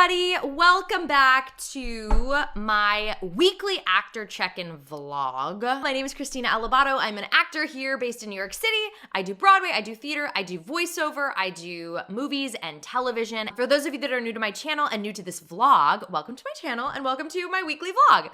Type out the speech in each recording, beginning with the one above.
everybody. Welcome back to my weekly actor check-in vlog. My name is Christina Alabato. I'm an actor here based in New York City. I do Broadway, I do theater, I do voiceover, I do movies and television. For those of you that are new to my channel and new to this vlog, welcome to my channel and welcome to my weekly vlog.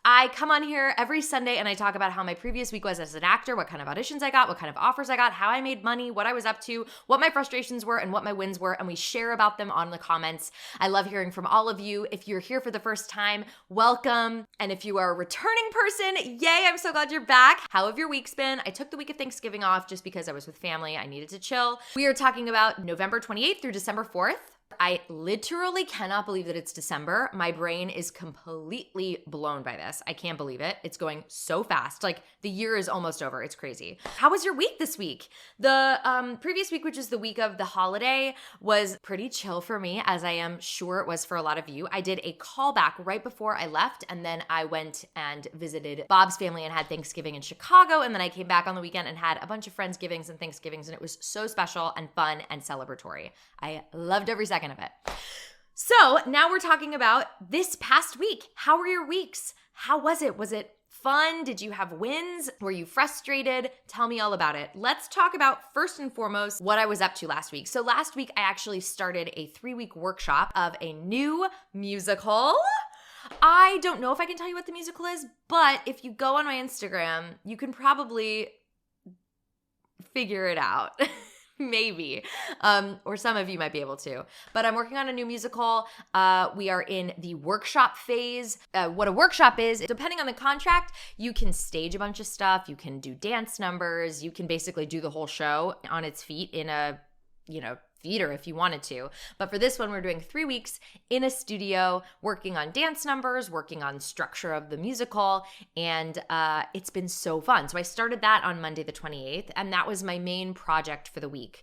I come on here every Sunday and I talk about how my previous week was as an actor, what kind of auditions I got, what kind of offers I got, how I made money, what I was up to, what my frustrations were, and what my wins were, and we share about them on the comments. I love hearing from all of you. If you're here for the first time, welcome. And if you are a returning person, yay, I'm so glad you're back. How have your weeks been? I took the week of Thanksgiving off just because I was with family. I needed to chill. We are talking about November 28th through December 4th. I literally cannot believe that it's December. My brain is completely blown by this. I can't believe it. It's going so fast. Like the year is almost over. It's crazy. How was your week this week? The previous week, which is the week of the holiday, was pretty chill for me, as I am sure it was for a lot of you. I did a callback right before I left, and then I went and visited Bob's family and had Thanksgiving in Chicago, and then I came back on the weekend and had a bunch of Friendsgivings and Thanksgivings, and it was so special and fun and celebratory. I loved every second of it. So now we're talking about this past week. How were your weeks? How was it? Was it fun? Did you have wins? Were you frustrated? Tell me all about it. Let's talk about first and foremost what I was up to last week. So last week I actually started a 3-week workshop of a new musical. I don't know if I can tell you what the musical is, but if you go on my Instagram, you can probably figure it out. Maybe. Or some of you might be able to. But I'm working on a new musical. We are in the workshop phase. What a workshop is, depending on the contract, you can stage a bunch of stuff. You can do dance numbers. You can basically do the whole show on its feet in a, theater if you wanted to. But for this one, we're doing 3 weeks in a studio, working on dance numbers, working on structure of the musical, and it's been so fun. So I started that on Monday the 28th, and that was my main project for the week.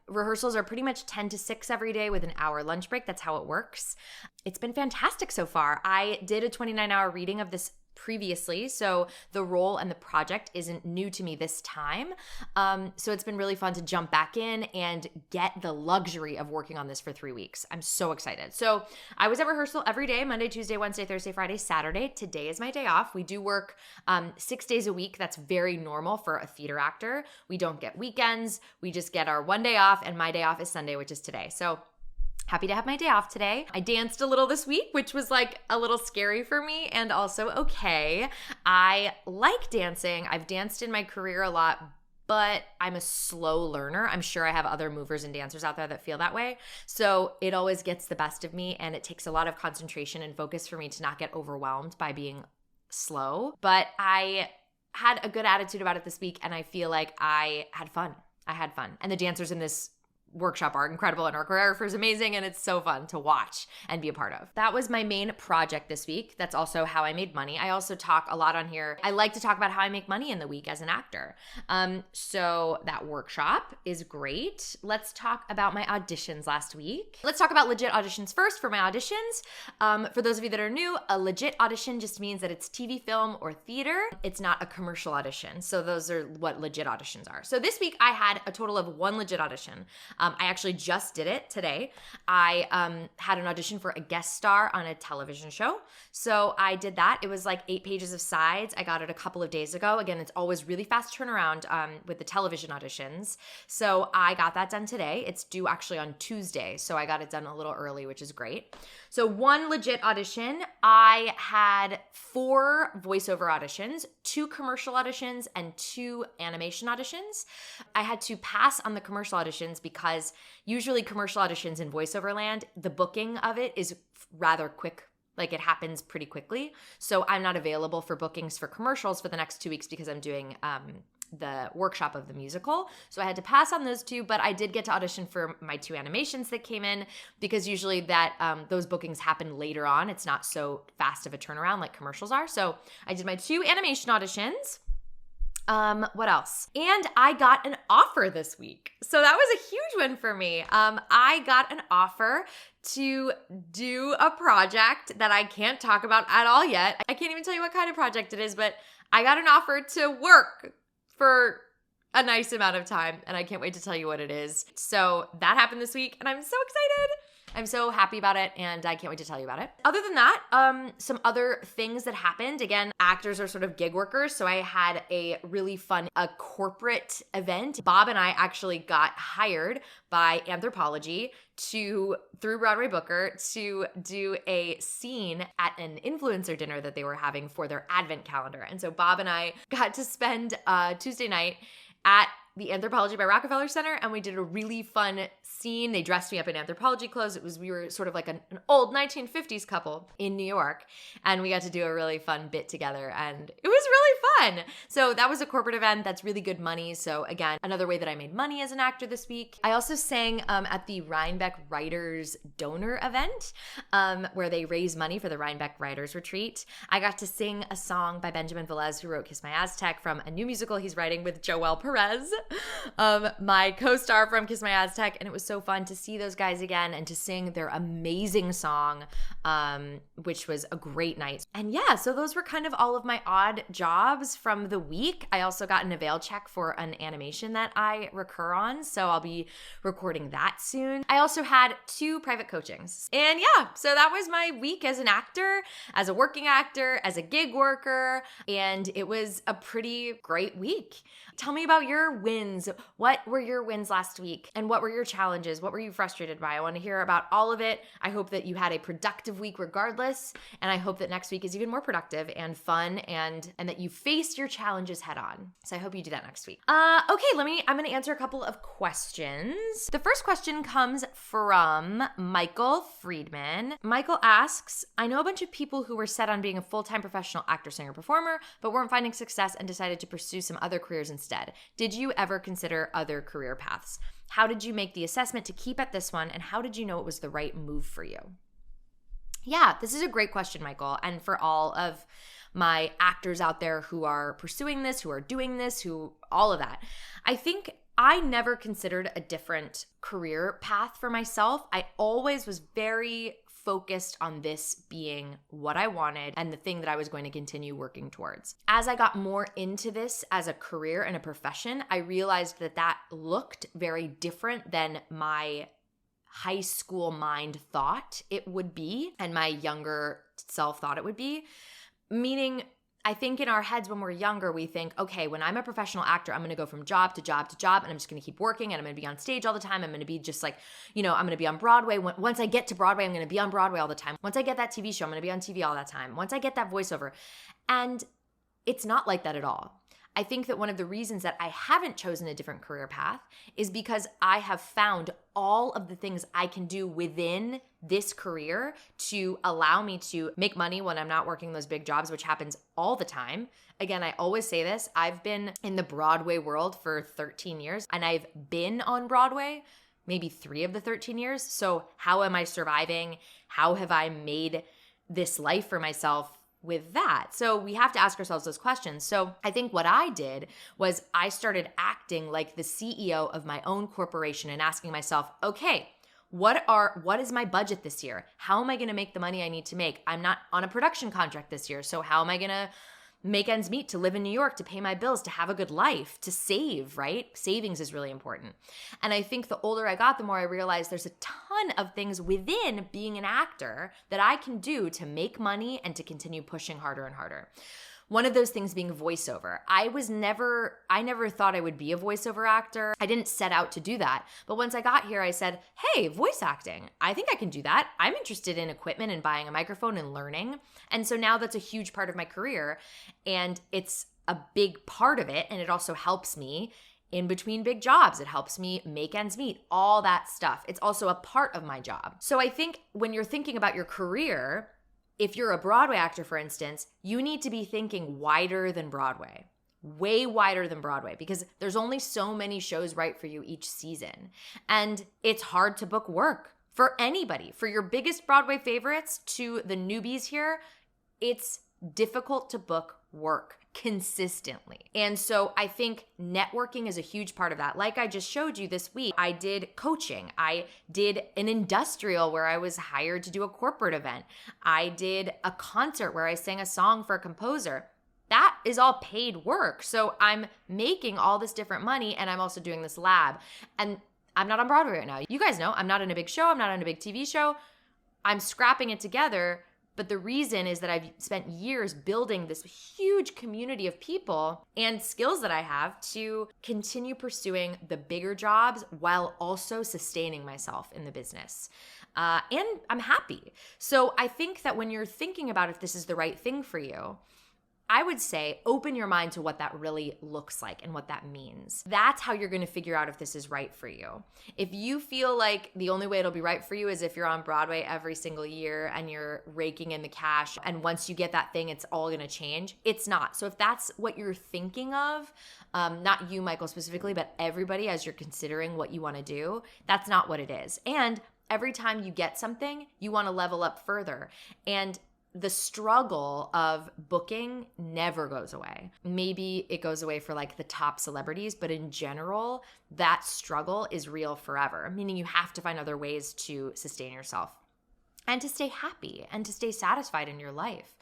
Rehearsals are pretty much 10 to 6 every day with an hour lunch break. That's how it works. It's been fantastic so far. I did a 29-hour reading of this previously, so the role and the project isn't new to me this time. So it's been really fun to jump back in and get the luxury of working on this for 3 weeks. I'm so excited. So I was at rehearsal every day, Monday, Tuesday, Wednesday, Thursday, Friday, Saturday. Today is my day off. We do work 6 days a week. That's very normal for a theater actor. We don't get weekends. We just get our one day off, and my day off is Sunday, which is today. So happy to have my day off today. I danced a little this week, which was like a little scary for me and also okay. I like dancing. I've danced in my career a lot, but I'm a slow learner. I'm sure I have other movers and dancers out there that feel that way. So it always gets the best of me, and it takes a lot of concentration and focus for me to not get overwhelmed by being slow. But I had a good attitude about it this week, and I feel like I had fun. And the dancers in this workshop are incredible, and our choreographer is amazing, and it's so fun to watch and be a part of. That was my main project this week. That's also how I made money. I also talk a lot on here. I like to talk about how I make money in the week as an actor. So that workshop is great. Let's talk about my auditions last week. Let's talk about legit auditions first for my auditions. For those of you that are new, a legit audition just means that it's TV, film, or theater. It's not a commercial audition. So those are what legit auditions are. So this week I had a total of 1 legit audition. I actually just did it today. I had an audition for a guest star on a television show. So I did that. It was like 8 pages of sides. I got it a couple of days ago. Again, it's always really fast turnaround with the television auditions. So I got that done today. It's due actually on Tuesday. So I got it done a little early, which is great. So 1 legit audition. I had 4 voiceover auditions, 2 commercial auditions, and 2 animation auditions. I had to pass on the commercial auditions because usually commercial auditions in voiceover land, the booking of it is rather quick. Like it happens pretty quickly. So I'm not available for bookings for commercials for the next 2 weeks because I'm doing the workshop of the musical. So I had to pass on those 2, but I did get to audition for my 2 animations that came in because usually that those bookings happen later on. It's not so fast of a turnaround like commercials are. So I did my 2 animation auditions. What else? And I got an offer this week. So that was a huge win for me. I got an offer to do a project that I can't talk about at all yet. I can't even tell you what kind of project it is, but I got an offer to work for a nice amount of time, and I can't wait to tell you what it is. So that happened this week, and I'm so excited. I'm so happy about it, and I can't wait to tell you about it. Other than that, some other things that happened. Again, actors are sort of gig workers, so I had a really fun corporate event. Bob and I actually got hired by Anthropology through Broadway Booker to do a scene at an influencer dinner that they were having for their advent calendar. And so Bob and I got to spend Tuesday night at the Anthropology by Rockefeller Center, and we did a really fun scene. They dressed me up in Anthropology clothes. We were sort of like an old 1950s couple in New York, and we got to do a really fun bit together, and it was really fun. So that was a corporate event. That's really good money. So again, another way that I made money as an actor this week. I also sang at the Rhinebeck Writers Donor event, where they raise money for the Rhinebeck Writers Retreat. I got to sing a song by Benjamin Velez, who wrote Kiss My Aztec, from a new musical he's writing with Joelle Perez, my co-star from Kiss My Aztec, and it was so fun to see those guys again and to sing their amazing song, which was a great night. And yeah, so those were kind of all of my odd jobs from the week. I also got an avail check for an animation that I recur on, so I'll be recording that soon. I also had 2 private coachings. And yeah, so that was my week as an actor, as a working actor, as a gig worker, and it was a pretty great week. Tell me about your wins. What were your wins last week? And what were your challenges? What were you frustrated by? I want to hear about all of it. I hope that you had a productive week regardless. And I hope that next week is even more productive and fun and that you face your challenges head on. So I hope you do that next week. Okay, I'm going to answer a couple of questions. The first question comes from Michael Friedman. Michael asks, I know a bunch of people who were set on being a full-time professional actor, singer, performer, but weren't finding success and decided to pursue some other careers instead. Did you ever consider other career paths? How did you make the assessment to keep at this one, and how did you know it was the right move for you? Yeah, this is a great question, Michael. And for all of my actors out there who are pursuing this, who are doing this, all of that, I think I never considered a different career path for myself. I always was very focused on this being what I wanted and the thing that I was going to continue working towards. As I got more into this as a career and a profession, I realized that looked very different than my high school mind thought it would be and my younger self thought it would be. Meaning, I think in our heads when we're younger, we think, okay, when I'm a professional actor, I'm going to go from job to job to job, and I'm just going to keep working, and I'm going to be on stage all the time. I'm going to be just like, I'm going to be on Broadway. Once I get to Broadway, I'm going to be on Broadway all the time. Once I get that TV show, I'm going to be on TV all that time. Once I get that voiceover. And it's not like that at all. I think that one of the reasons that I haven't chosen a different career path is because I have found all of the things I can do within this career to allow me to make money when I'm not working those big jobs, which happens all the time. Again, I always say this, I've been in the Broadway world for 13 years, and I've been on Broadway maybe 3 of the 13 years. So how am I surviving? How have I made this life for myself with that? So we have to ask ourselves those questions. So I think what I did was I started acting like the CEO of my own corporation and asking myself, okay, what is my budget this year? How am I going to make the money I need to make? I'm not on a production contract this year. So how am I going to make ends meet to live in New York, to pay my bills, to have a good life, to save, right? Savings is really important. And I think the older I got, the more I realized there's a ton of things within being an actor that I can do to make money and to continue pushing harder and harder. One of those things being voiceover. I never thought I would be a voiceover actor. I didn't set out to do that. But once I got here, I said, hey, voice acting, I think I can do that. I'm interested in equipment and buying a microphone and learning. And so now that's a huge part of my career. And it's a big part of it. And it also helps me in between big jobs. It helps me make ends meet, all that stuff. It's also a part of my job. So I think when you're thinking about your career, if you're a Broadway actor, for instance, you need to be thinking wider than Broadway, way wider than Broadway, because there's only so many shows right for you each season. And it's hard to book work for anybody. For your biggest Broadway favorites to the newbies here, it's difficult to book work consistently. And so I think networking is a huge part of that. Like I just showed you this week, I did coaching. I did an industrial where I was hired to do a corporate event. I did a concert where I sang a song for a composer. That is all paid work. So I'm making all this different money and I'm also doing this lab. And I'm not on Broadway right now. You guys know I'm not in a big show. I'm not on a big TV show. I'm scrapping it together. But the reason is that I've spent years building this huge community of people and skills that I have to continue pursuing the bigger jobs while also sustaining myself in the business. And I'm happy. So I think that when you're thinking about if this is the right thing for you, I would say open your mind to what that really looks like and what that means. That's how you're going to figure out if this is right for you. If you feel like the only way it'll be right for you is if you're on Broadway every single year and you're raking in the cash, and once you get that thing, it's all going to change, it's not. So if that's what you're thinking of, not you, Michael, specifically, but everybody as you're considering what you want to do, that's not what it is. And every time you get something, you want to level up further. And the struggle of booking never goes away. Maybe it goes away for like the top celebrities, but in general, that struggle is real forever, meaning you have to find other ways to sustain yourself and to stay happy and to stay satisfied in your life.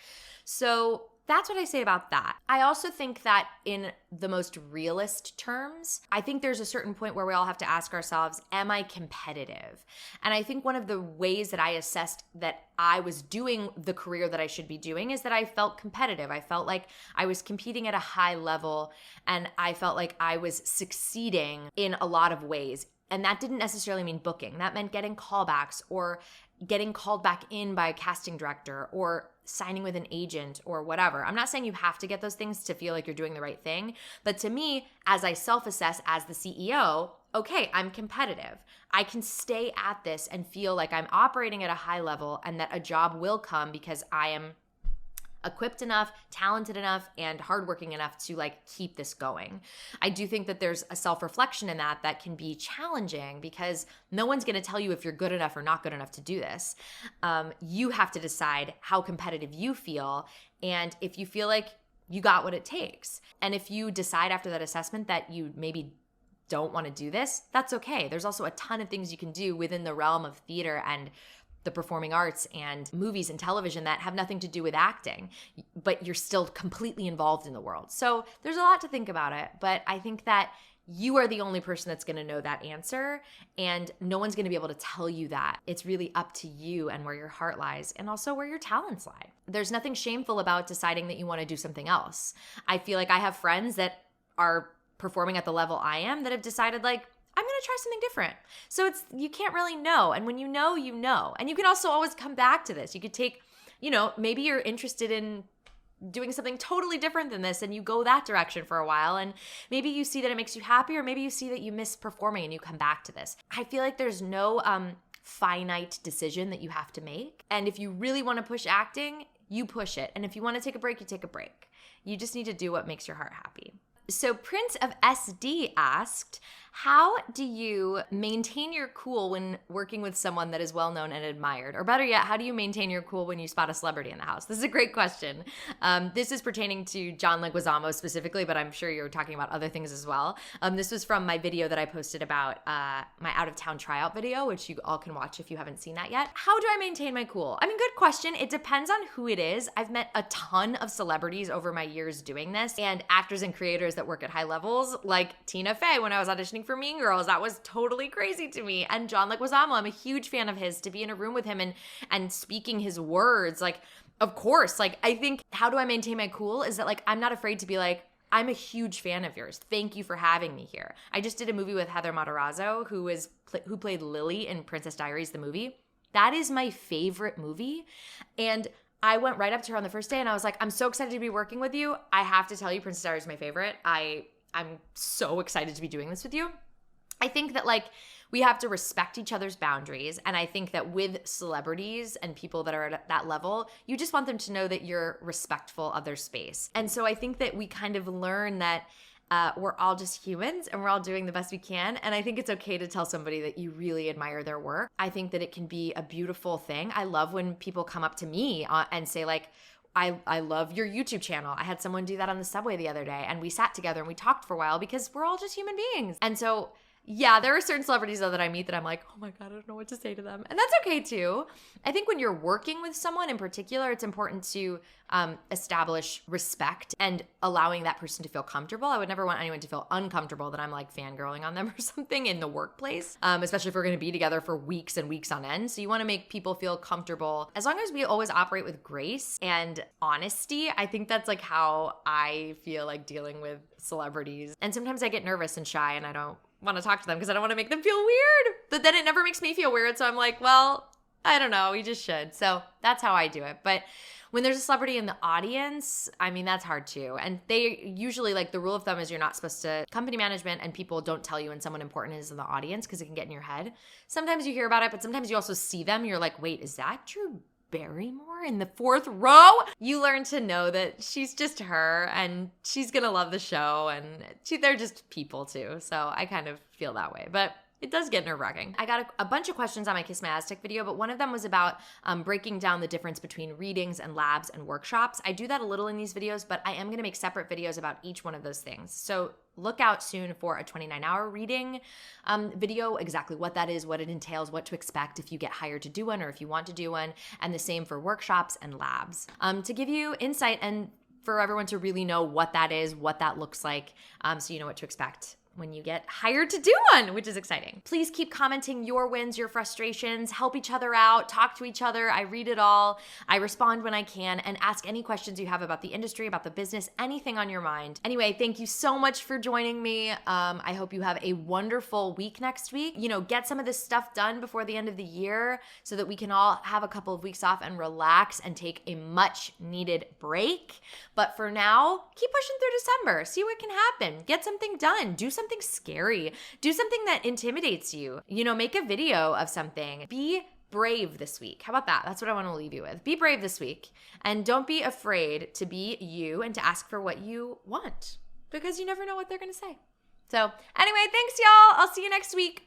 So that's what I say about that. I also think that in the most realist terms, I think there's a certain point where we all have to ask ourselves, am I competitive? And I think one of the ways that I assessed that I was doing the career that I should be doing is that I felt competitive. I felt like I was competing at a high level and I felt like I was succeeding in a lot of ways. And that didn't necessarily mean booking. That meant getting callbacks or getting called back in by a casting director or signing with an agent or whatever. I'm not saying you have to get those things to feel like you're doing the right thing. But to me, as I self-assess as the CEO, okay, I'm competitive. I can stay at this and feel like I'm operating at a high level and that a job will come because I am equipped enough, talented enough, and hardworking enough to like keep this going. I do think that there's a self-reflection in that can be challenging because no one's going to tell you if you're good enough or not good enough to do this. You have to decide how competitive you feel and if you feel like you got what it takes. And if you decide after that assessment that you maybe don't want to do this, that's okay. There's also a ton of things you can do within the realm of theater and the performing arts and movies and television that have nothing to do with acting, but you're still completely involved in the world. So there's a lot to think about it, but I think that you are the only person that's going to know that answer, and no one's going to be able to tell you that. It's really up to you and where your heart lies and also where your talents lie. There's nothing shameful about deciding that you want to do something else. I feel like I have friends that are performing at the level I am that have decided like, I'm going to try something different. So you can't really know. And when you know, you know. And you can also always come back to this. You could take, maybe you're interested in doing something totally different than this and you go that direction for a while and maybe you see that it makes you happy or maybe you see that you miss performing and you come back to this. I feel like there's no finite decision that you have to make. And if you really want to push acting, you push it. And if you want to take a break, you take a break. You just need to do what makes your heart happy. So Prince of SD asked, how do you maintain your cool when working with someone that is well-known and admired? Or better yet, how do you maintain your cool when you spot a celebrity in the house? This is a great question. This is pertaining to John Leguizamo specifically, but I'm sure you're talking about other things as well. This was from my video that I posted about my out-of-town tryout video, which you all can watch if you haven't seen that yet. How do I maintain my cool? I mean, good question. It depends on who it is. I've met a ton of celebrities over my years doing this, and actors and creators that work at high levels, like Tina Fey when I was auditioning for Mean Girls. That was totally crazy to me. And John Leguizamo, I'm a huge fan of his. To be in a room with him and speaking his words, like, of course, like, I think how do I maintain my cool is that, like, I'm not afraid to be like, I'm a huge fan of yours. Thank you for having me here. I just did a movie with Heather Matarazzo, who played Lily in Princess Diaries, the movie. That is my favorite movie. And I went right up to her on the first day and I was like, I'm so excited to be working with you. I have to tell you, Princess Diaries is my favorite. I'm so excited to be doing this with you. I think that, like, we have to respect each other's boundaries. And I think that with celebrities and people that are at that level, you just want them to know that you're respectful of their space. And so I think that we kind of learn that we're all just humans and we're all doing the best we can. And I think it's okay to tell somebody that you really admire their work. I think that it can be a beautiful thing. I love when people come up to me and say, like, I love your YouTube channel. I had someone do that on the subway the other day and we sat together and we talked for a while because we're all just human beings. And so Yeah, there are certain celebrities though that I meet that I'm like, oh my God, I don't know what to say to them. And that's okay too. I think when you're working with someone in particular, it's important to establish respect and allowing that person to feel comfortable. I would never want anyone to feel uncomfortable that I'm like fangirling on them or something in the workplace, especially if we're going to be together for weeks and weeks on end. So you want to make people feel comfortable. As long as we always operate with grace and honesty, I think that's like how I feel like dealing with celebrities. And sometimes I get nervous and shy and I don't want to talk to them because I don't want to make them feel weird. But then it never makes me feel weird. So I'm like, well, I don't know. We just should. So that's how I do it. But when there's a celebrity in the audience, I mean, that's hard too. And they usually, like, the rule of thumb is you're not supposed to, company management and people don't tell you when someone important is in the audience because it can get in your head. Sometimes you hear about it, but sometimes you also see them. You're like, wait, is that Drew Barrymore in the 4th row? You learn to know that she's just her and she's gonna love the show, and they're just people too. So I kind of feel that way, but it does get nerve-wracking. I got a bunch of questions on my Kiss My Aztec video, but one of them was about breaking down the difference between readings and labs and workshops. I do that a little in these videos, but I am gonna make separate videos about each one of those things. So look out soon for a 29-hour reading video, exactly what that is, what it entails, what to expect if you get hired to do one or if you want to do one, and the same for workshops and labs. To give you insight and for everyone to really know what that is, what that looks like, so you know what to expect when you get hired to do one, which is exciting. Please keep commenting your wins, your frustrations, help each other out, talk to each other. I read it all. I respond when I can, and ask any questions you have about the industry, about the business, anything on your mind. Anyway, thank you so much for joining me. I hope you have a wonderful week next week. You know, get some of this stuff done before the end of the year so that we can all have a couple of weeks off and relax and take a much needed break. But for now, keep pushing through December. See what can happen. Get something done. Do something scary. Do something that intimidates you. You know, make a video of something. Be brave this week. How about that? That's what I want to leave you with. Be brave this week. And don't be afraid to be you and to ask for what you want, because you never know what they're going to say. So anyway, thanks y'all. I'll see you next week.